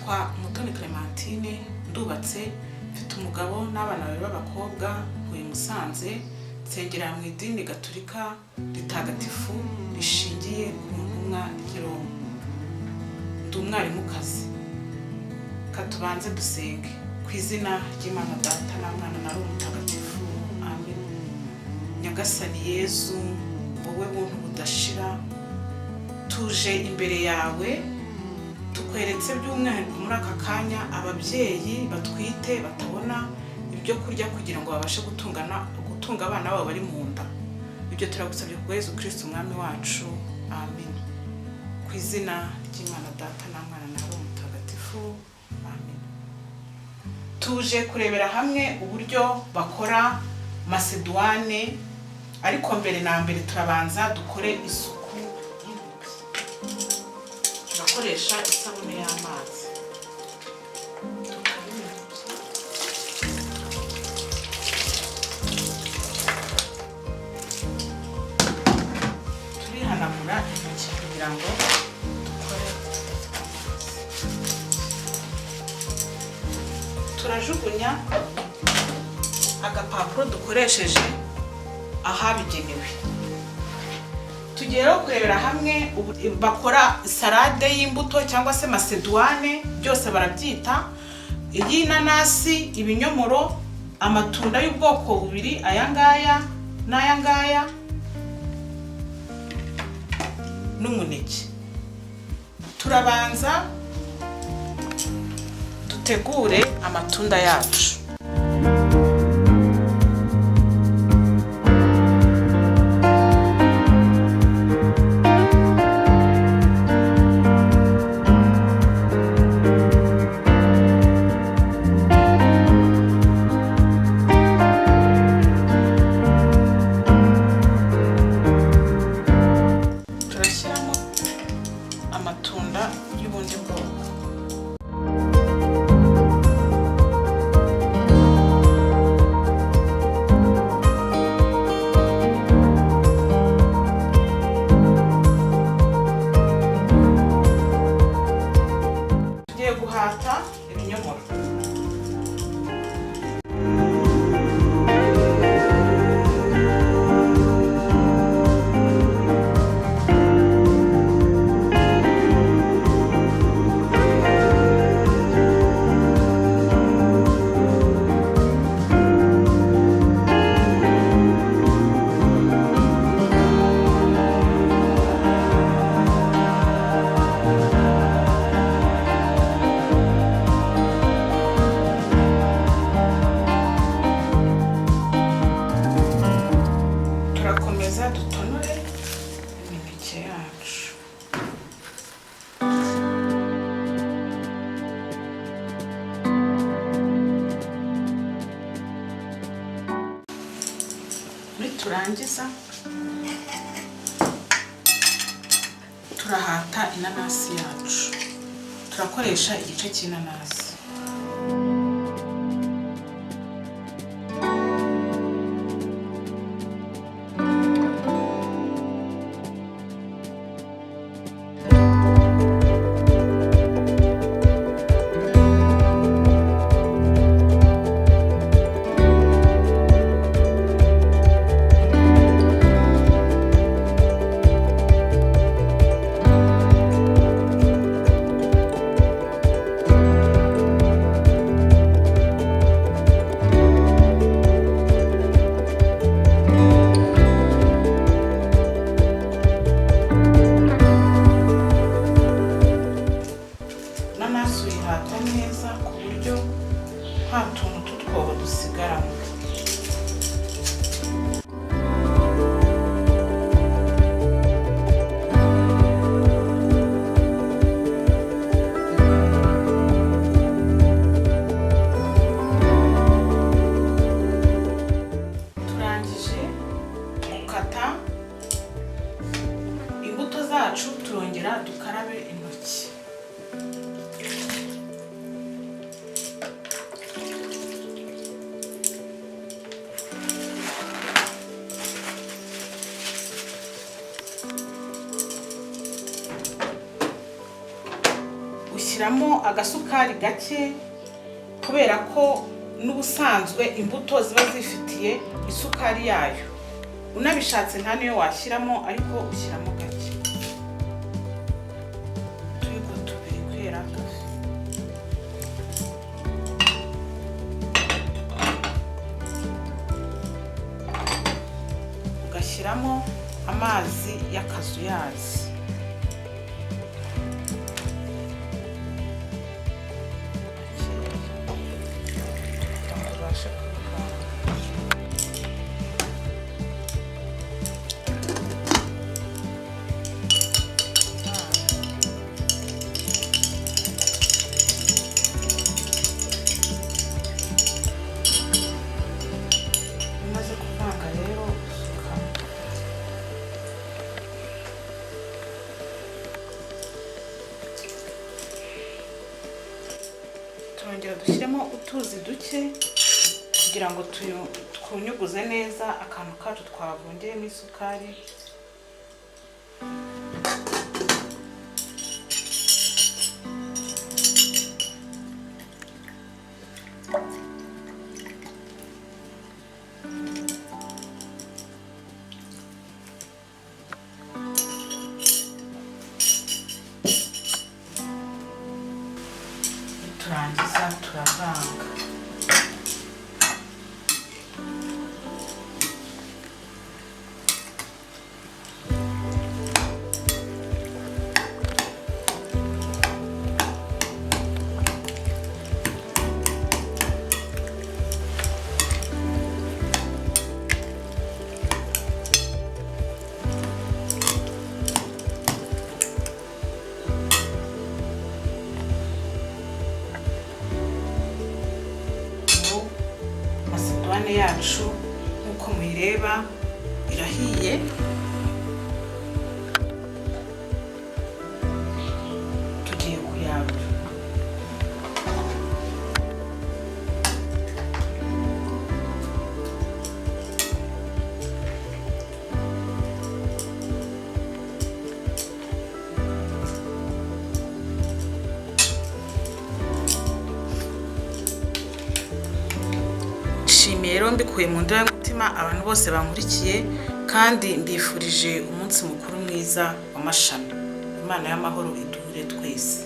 nitwa Mutoni Clementine, ndubatse, mfite umugabo n'abana babiri b'abakobwa, uyu Musanze, nsengera mu idini Gatolika ritagatifu rishingiye ku ntumwa y'Roma. Ndi umwarimukazi. Katubanze dusenge. Ku izina ry'Imana Data na Mwana na Roho Mutagatifu. Amen. Nyagasani Yezu, wowe buntu budashira, tuje imbere yawe, tukweretse by'umwihariko muri aka kanya ababyeyi batwite batabona ibyo kurya kugira ngo babashe gutunga abana babo bari mu nda. Ibyo turagusabye ku Yezu Kristo umwami wacu. Amen. Ku izina ry'Imana Data na Mwana na Roho Mutagatifu. Amen. Tuje kurebera hamwe uburyo bakora Macédoine, ariko mbere na mbere turabanza dukore isuku y'intoki. Turakoresha isabune y'amazi. Turihanagura intoki kugira ngo dukore. Turajugunya agapapuro dukoresheje ahabigenewe. Tugiye rero kurebera hamwe bakora salade y'imbuto cyangwa se Macédoine, byose barabyita. Y'inanasi, ibinyomoro, amatunda y'ubwoko bubiri, ayangaya n'ayangaya, n'umuneke. Turabanza dutegure amatunda yacu. Amatunda y'ubundi bwoko. Tugiye guhata ibinyomoro. Turakomeza dutonore imineke yacu. Turangiza turahata inanasi yacu. Turakoresha igice cy'inanasi. Uyihata neza ku buryo nta tuntu tutwobo dusigaramo. Turangije gukata imbuto zacu, turongera dukarabe intoki. shyiramo agasukari gake kubera ko n'ubusanzwe imbuto ziba zifitiye isukari yayo. Unabishatse nta niyo washyiramo ariko ushyiramo gake. Tuyiko tubiri kwera kafe. Ugashyiramo amazi y'akazuyazi. Turongera dushyiremo utuzi duke kugira ngo twunyuguze neza akantu kacu twavungiyemo isukari. Turangiza turavanga. Macédoine yacu nkuko muyireba irahiye. Tugiye kuyarura. Rero mbikuye mu nda y'umutima abantu bose bankurikiye kandi mbifurije umunsi mukuru mwiza w'amashami. Imana y'amahoro iduhure twese.